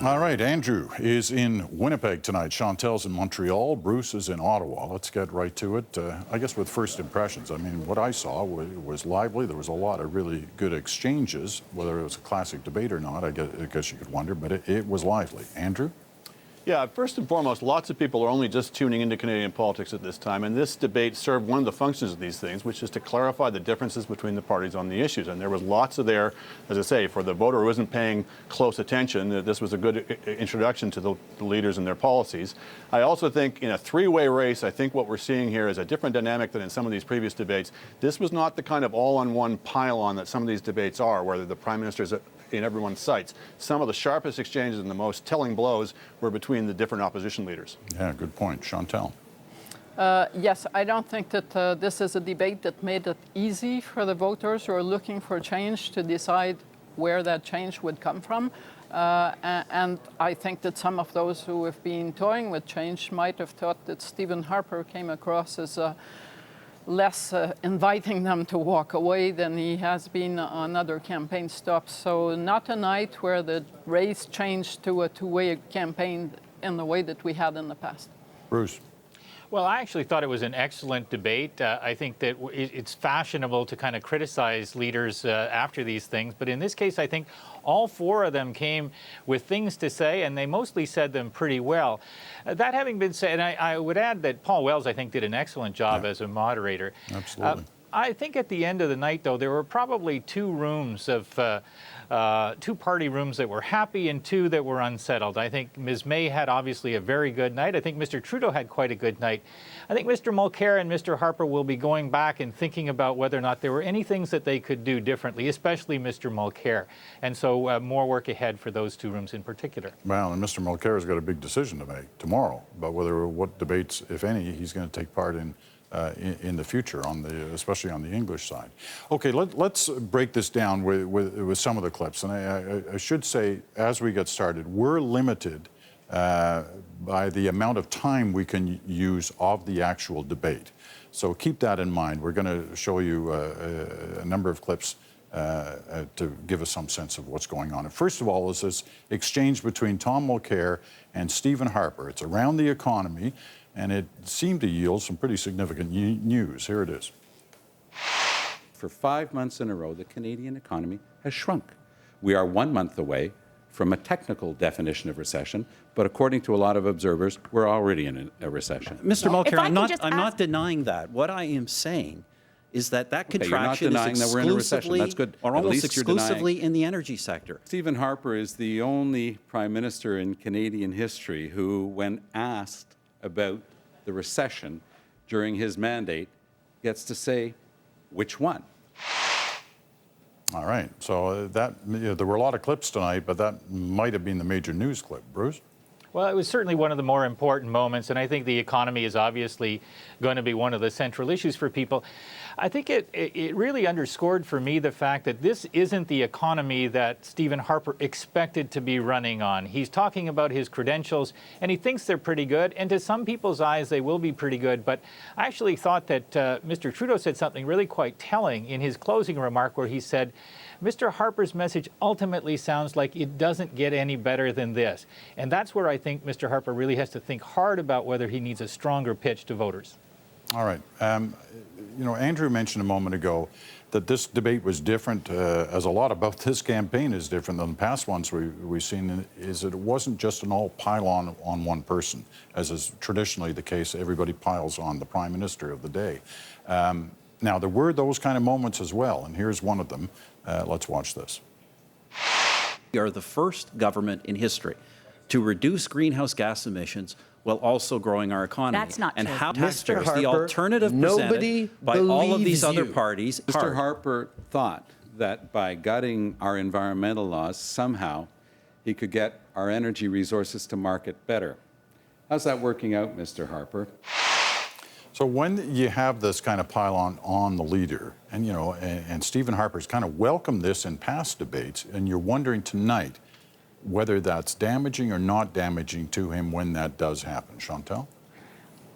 All right, Andrew is in Winnipeg tonight. Chantal's in Montreal. Bruce is in Ottawa. Let's get right to it. I guess with first impressions, I mean, what I saw was lively. There was a lot of really good exchanges. Whether it was a classic debate or not, I guess you could wonder, but it was lively. Andrew? Yeah, first and foremost, lots of people are only just tuning into Canadian politics at this time, and this debate served one of the functions of these things, which is to clarify the differences between the parties on the issues. And there was lots of there, as I say, for the voter who isn't paying close attention, this was a good introduction to the leaders and their policies. I also think in a three-way race, I think what we're seeing here is a different dynamic than in some of these previous debates. This was not the kind of all-on-one pile-on that some of these debates are, where the Prime Minister's in everyone's sights. Some of the sharpest exchanges and the most telling blows were between the different opposition leaders. Yeah, good point. Chantal? Yes, I don't think that this is a debate that made it easy for the voters who are looking for change to decide where that change would come from. And I think that some of those who have been toying with change might have thought that Stephen Harper came across as less inviting them to walk away than he has been on other campaign stops. So not a night where the race changed to a two-way campaign in the way that we had in the past. Bruce? Well, I actually thought it was an excellent debate. I think that it's fashionable to kind of criticize leaders after these things. But in this case, I think all four of them came with things to say, and they mostly said them pretty well. That having been said, and I would add that Paul Wells, I think, did an excellent job as a moderator. Absolutely. I think at the end of the night, though, there were probably two rooms of two-party rooms that were happy and two that were unsettled. I think Ms. May had obviously a very good night. I think Mr. Trudeau had quite a good night. I think Mr. Mulcair and Mr. Harper will be going back and thinking about whether or not there were any things that they could do differently, especially Mr. Mulcair. And so more work ahead for those two rooms in particular. Well, and Mr. Mulcair has got a big decision to make tomorrow about what debates, if any, he's going to take part in the future, especially on the English side. Okay, let's break this down with some of the clips. And I should say, as we get started, we're limited by the amount of time we can use of the actual debate. So keep that in mind. We're going to show you a number of clips to give us some sense of what's going on. And first of all is this exchange between Tom Mulcair and Stephen Harper. It's around the economy, and it seemed to yield some pretty significant news. Here it is. For 5 months in a row, the Canadian economy has shrunk. We are 1 month away from a technical definition of recession, but according to a lot of observers, we're already in a recession. Mr. Mulcair, I'm not denying that. What I am saying is that contraction is exclusively, That's good. or almost exclusively in the energy sector. Stephen Harper is the only Prime Minister in Canadian history who, when asked about the recession during his mandate, gets to say which one. All right, so there were a lot of clips tonight, but that might have been the major news clip. Bruce? Well, it was certainly one of the more important moments, and I think the economy is obviously going to be one of the central issues for people. I think it really underscored for me the fact that this isn't the economy that Stephen Harper expected to be running on. He's talking about his credentials, and he thinks they're pretty good, and to some people's eyes, they will be pretty good. But I actually thought that Mr. Trudeau said something really quite telling in his closing remark, where he said, Mr. Harper's message ultimately sounds like it doesn't get any better than this. And that's where I think Mr. Harper really has to think hard about whether he needs a stronger pitch to voters. All right. You know, Andrew mentioned a moment ago that this debate was different, as a lot about this campaign is different than the past ones we've seen, is that it wasn't just an all pile-on one person, as is traditionally the case. Everybody piles on the Prime Minister of the day. Now, there were those kind of moments as well, and here's one of them. Let's watch this. We are the first government in history to reduce greenhouse gas emissions while also growing our economy. That's not and true. how Mr. Harper, the alternative presented by all of these other parties. Mr. Harper thought that by gutting our environmental laws, somehow he could get our energy resources to market better. How's that working out, Mr. Harper? So when you have this kind of pile on the leader, and you know, and Stephen Harper's kind of welcomed this in past debates, and you're wondering tonight whether that's damaging or not damaging to him when that does happen. Chantal?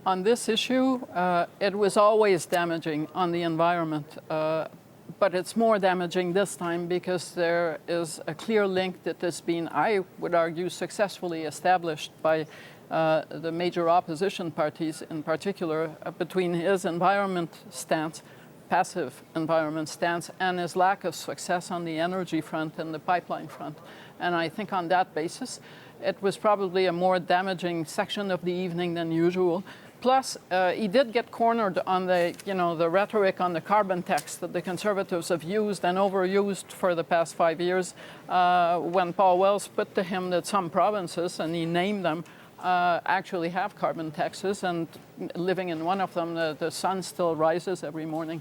On this issue, it was always damaging on the environment. but it's more damaging this time because there is a clear link that has been, I would argue, successfully established by the major opposition parties, in particular, between his environment stance, passive environment stance, and his lack of success on the energy front and the pipeline front. And I think on that basis, it was probably a more damaging section of the evening than usual. Plus, he did get cornered on the, the rhetoric on the carbon tax that the Conservatives have used and overused for the past 5 years, when Paul Wells put to him that some provinces, and he named them, actually have carbon taxes, and living in one of them, the sun still rises every morning.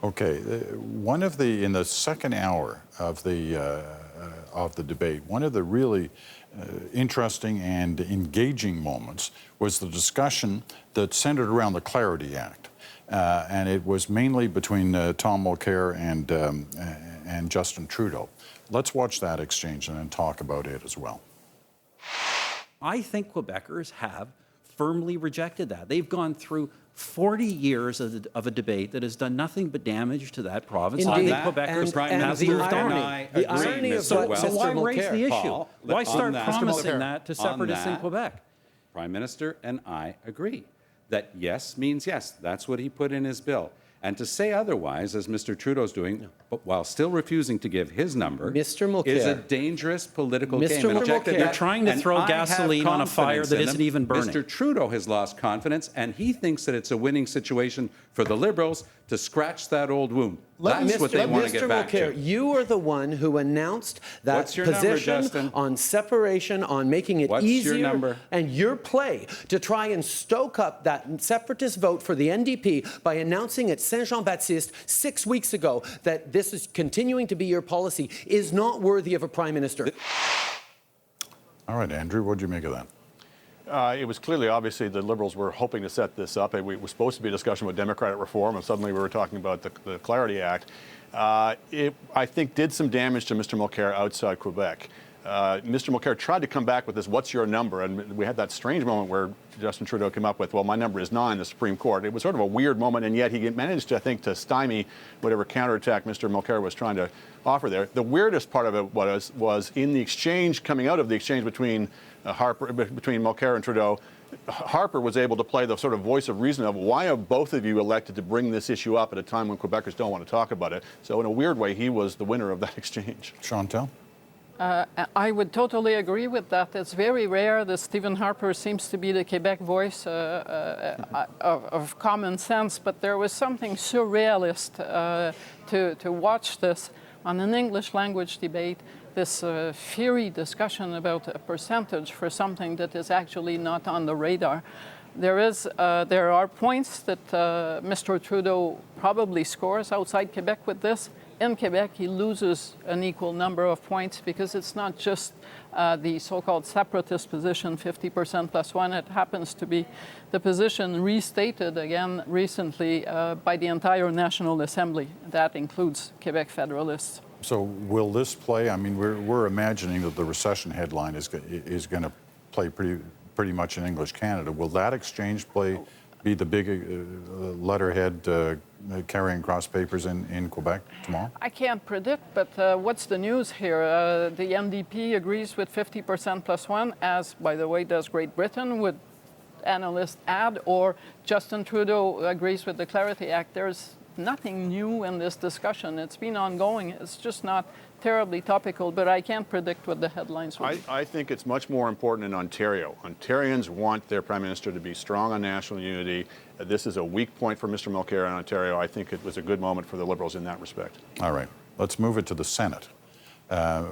Okay, in the second hour of the debate, one of the really interesting and engaging moments was the discussion that centered around the Clarity Act, and it was mainly between Tom Mulcair and Justin Trudeau. Let's watch that exchange and then talk about it as well. I think Quebecers have firmly rejected that. They've gone through 40 years of a debate that has done nothing but damage to that province. I think Quebecers have moved on. The irony of what So why raise the issue? Paul, Why start that- promising that to separatists in Quebec? Prime Minister and I agree that yes means yes. That's what he put in his bill. And to say otherwise, as Mr. Trudeau's doing, but while still refusing to give his number, Mr. Mulcair. is a dangerous political Mr. game. And Mulcair. that- You're trying to and throw I have gasoline on a fire confidence that in isn't them. even burning. Mr. Trudeau has lost confidence, and he thinks that it's a winning situation for the Liberals to scratch that old wound. That's what they want to get back Mulcair, to. you are the one who announced that What's your number, position Justin? on separation, on making it What's your easier, number? and your play to try and stoke up that separatist vote for the NDP by announcing at Saint-Jean-Baptiste 6 weeks ago that this is continuing to be your policy is not worthy of a prime minister. All right, Andrew, what do you make of that? It was clearly, obviously, the Liberals were hoping to set this up. It was supposed to be a discussion with Democratic reform, and suddenly we were talking about the Clarity Act. It, I think, did some damage to Mr. Mulcair outside Quebec. Mr. Mulcair tried to come back with this, what's your number? And we had that strange moment where Justin Trudeau came up with, well, my number is 9, the Supreme Court. It was sort of a weird moment, and yet he managed, I think, to stymie whatever counterattack Mr. Mulcair was trying to offer there. The weirdest part of it was in the exchange, coming out of the exchange between between Mulcair and Trudeau, Harper was able to play the sort of voice of reason of why have both of you elected to bring this issue up at a time when Quebecers don't want to talk about it. So in a weird way, he was the winner of that exchange. Chantal? I would totally agree with that. It's very rare that Stephen Harper seems to be the Quebec voice of common sense, but there was something surrealist to watch this on an English language debate, this fiery discussion about a percentage for something that is actually not on the radar. There are points that Mr. Trudeau probably scores outside Quebec with this. In Quebec, he loses an equal number of points because it's not just the so-called separatist position, 50% plus 1. It happens to be the position restated again recently by the entire National Assembly. That includes Quebec Federalists. So will this play? I mean, we're imagining that the recession headline is going to play pretty much in English Canada. Will that exchange be the big letterhead carrying cross papers in Quebec tomorrow? I can't predict, but what's the news here? The NDP agrees with 50% plus 1, as, by the way, does Great Britain, would analysts add, or Justin Trudeau agrees with the Clarity Act. There's nothing new in this discussion. It's been ongoing. It's just not terribly topical, but I can't predict what the headlines will be. I think it's much more important in Ontario. Ontarians want their Prime Minister to be strong on national unity. This is a weak point for Mr. Mulcair in Ontario. I think it was a good moment for the Liberals in that respect. All right. Let's move it to the Senate.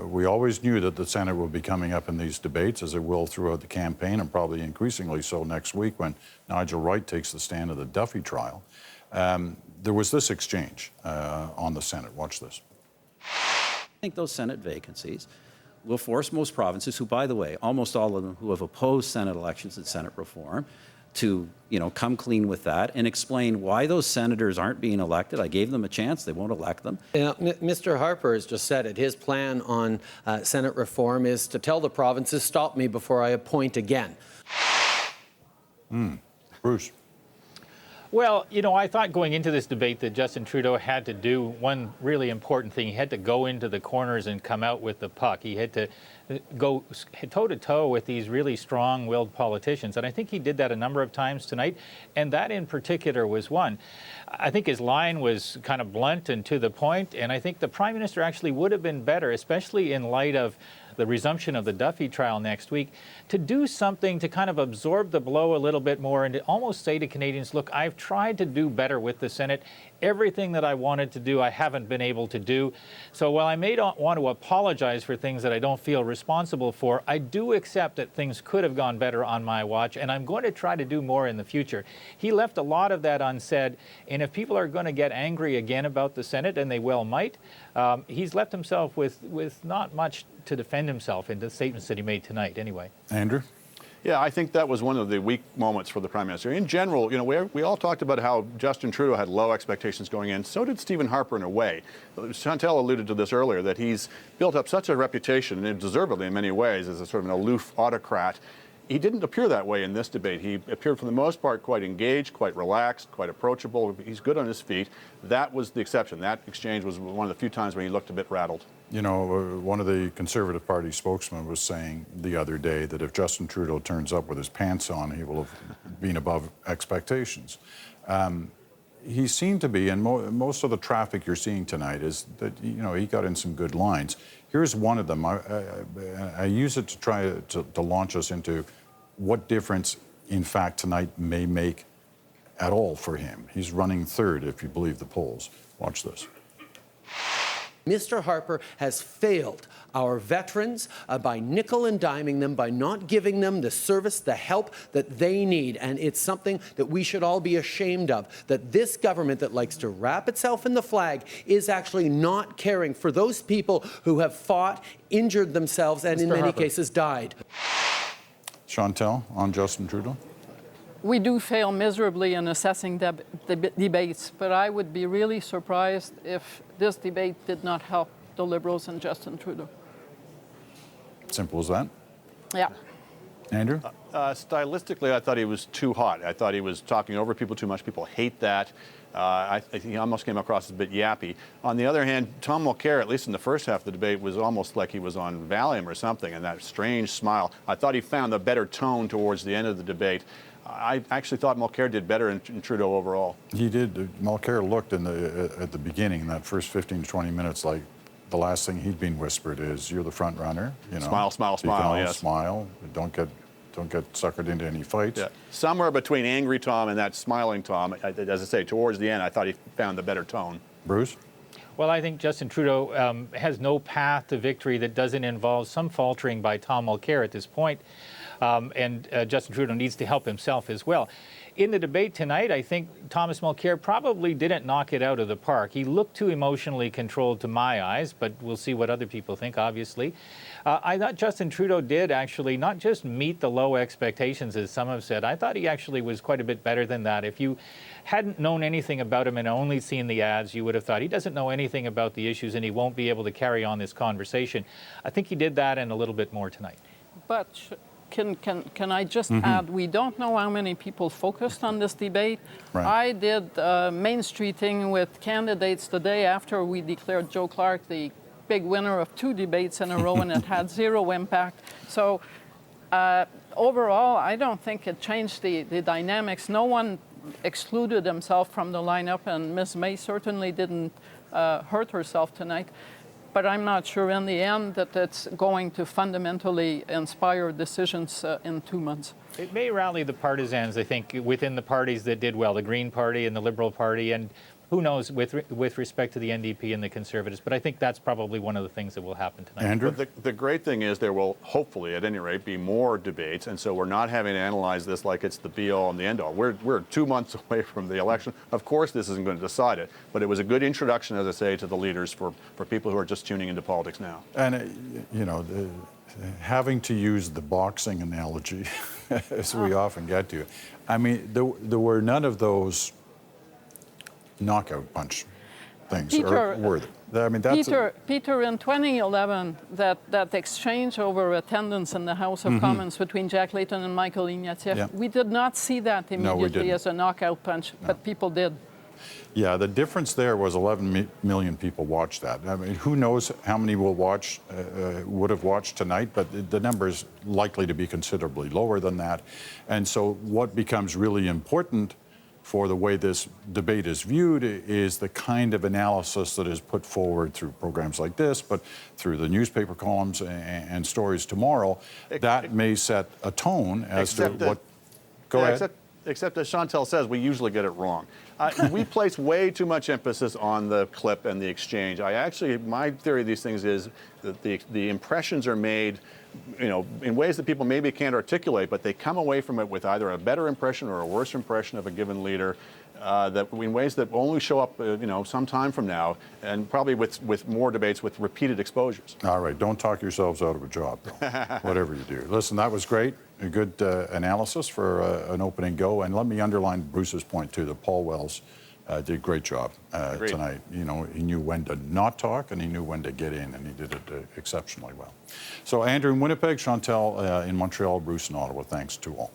We always knew that the Senate would be coming up in these debates, as it will throughout the campaign, and probably increasingly so next week when Nigel Wright takes the stand of the Duffy trial. There was this exchange on the Senate. Watch this. I think those Senate vacancies will force most provinces, who, by the way, almost all of them who have opposed Senate elections and Senate reform, to come clean with that and explain why those senators aren't being elected. I gave them a chance. They won't elect them. Mr. Harper has just said it. His plan on Senate reform is to tell the provinces, stop me before I appoint again. Bruce. Well, you know, I thought going into this debate that Justin Trudeau had to do one really important thing. He had to go into the corners and come out with the puck. He had to go toe-to-toe with these really strong-willed politicians. And I think he did that a number of times tonight, and that in particular was one. I think his line was kind of blunt and to the point, and I think the Prime Minister actually would have been better, especially in light of the resumption of the Duffy trial next week, to do something to kind of absorb the blow a little bit more and to almost say to Canadians, look, I've tried to do better with the Senate. Everything that I wanted to do, I haven't been able to do. So while I may not want to apologize for things that I don't feel responsible for, I do accept that things could have gone better on my watch, and I'm going to try to do more in the future. He left a lot of that unsaid, and if people are going to get angry again about the Senate, and they well might, he's left himself with not much to defend himself in the statements that he made tonight anyway. Andrew? Yeah, I think that was one of the weak moments for the Prime Minister. In general, you know, we all talked about how Justin Trudeau had low expectations going in. So did Stephen Harper in a way. Chantal alluded to this earlier, that he's built up such a reputation, and deservedly in many ways, as a sort of an aloof autocrat. He didn't appear that way in this debate. He appeared for the most part quite engaged, quite relaxed, quite approachable. He's good on his feet. That was the exception. That exchange was one of the few times when he looked a bit rattled. You know, one of the Conservative Party spokesmen was saying the other day that if Justin Trudeau turns up with his pants on, he will have been above expectations. He seemed to be, and most of the traffic you're seeing tonight is that, you know, he got in some good lines. Here's one of them. I use it to try to launch us into what difference, in fact, tonight may make at all for him. He's running third, if you believe the polls. Watch this. Mr. Harper has failed our veterans by nickel and diming them, by not giving them the service, the help that they need. And it's something that we should all be ashamed of, that this government that likes to wrap itself in the flag is actually not caring for those people who have fought, injured themselves, and in many cases died. Chantal, on Justin Trudeau? We do fail miserably in assessing debates, but I would be really surprised if this debate did not help the Liberals and Justin Trudeau. Simple as that. Yeah. Andrew? Stylistically, I thought he was too hot. I thought he was talking over people too much. People hate that. I think he almost came across as a bit yappy. On the other hand, Tom Mulcair, at least in the first half of the debate, was almost like he was on Valium or something, and that strange smile. I thought he found a better tone towards the end of the debate. I actually thought Mulcair did better in Trudeau overall. He did. Mulcair looked at the beginning, in that first 15 to 20 minutes, like the last thing he'd been whispered is, "You're the front runner." You know, smile, smile, so you can smile. all Yes. smile. Don't get suckered into any fights. Yeah. Somewhere between angry Tom and that smiling Tom, as I say, towards the end, I thought he found the better tone. Bruce? Well, I think Justin Trudeau has no path to victory that doesn't involve some faltering by Tom Mulcair at this point. And Justin Trudeau needs to help himself as well. In the debate tonight, I think Thomas Mulcair probably didn't knock it out of the park. He looked too emotionally controlled to my eyes, but we'll see what other people think, obviously. I thought Justin Trudeau did actually not just meet the low expectations, as some have said. I thought he actually was quite a bit better than that. If you hadn't known anything about him and only seen the ads, you would have thought he doesn't know anything about the issues and he won't be able to carry on this conversation. I think he did that and a little bit more tonight. But can I just add, we don't know how many people focused on this debate. Right. I did Main Streeting with candidates the day after we declared Joe Clark the big winner of 2 debates in a row, and it had 0 impact. So overall, I don't think it changed the dynamics. No one excluded himself from the lineup, and Ms. May certainly didn't hurt herself tonight. But I'm not sure in the end that it's going to fundamentally inspire decisions in 2 months. It may rally the partisans, I think, within the parties that did well, the Green Party and the Liberal Party, and who knows with respect to the NDP and the Conservatives. But I think that's probably one of the things that will happen tonight. Andrew? But the great thing is there will hopefully, at any rate, be more debates, and so we're not having to analyze this like it's the be-all and the end-all. We're 2 months away from the election. Of course, this isn't going to decide it, but it was a good introduction, as I say, to the leaders for people who are just tuning into politics now. And, you know, having to use the boxing analogy, as we often get to, I mean, there were none of those knockout punch things Peter, were there? I mean, that's Peter, in 2011, that exchange over attendance in the House of Commons between Jack Layton and Michael Ignatieff, Yeah. we did not see that immediately didn't. as a knockout punch, but people did. Yeah, the difference there was 11 million people watched that. I mean, who knows how many will watch, would have watched tonight, but the number is likely to be considerably lower than that. And so what becomes really important for the way this debate is viewed is the kind of analysis that is put forward through programs like this, but through the newspaper columns and stories tomorrow. That may set a tone as to what... Go ahead. Except as Chantal says, we usually get it wrong. We place way too much emphasis on the clip and the exchange. My theory of these things is that the impressions are made, in ways that people maybe can't articulate, but they come away from it with either a better impression or a worse impression of a given leader. That in ways that only show up, some time from now, and probably with more debates with repeated exposures. All right, don't talk yourselves out of a job, though, whatever you do. Listen, that was great. A good analysis for an opening go. And let me underline Bruce's point, too, that Paul Wells did a great job tonight. He knew when to not talk, and he knew when to get in, and he did it exceptionally well. So Andrew in Winnipeg, Chantal in Montreal, Bruce in Ottawa, thanks to all.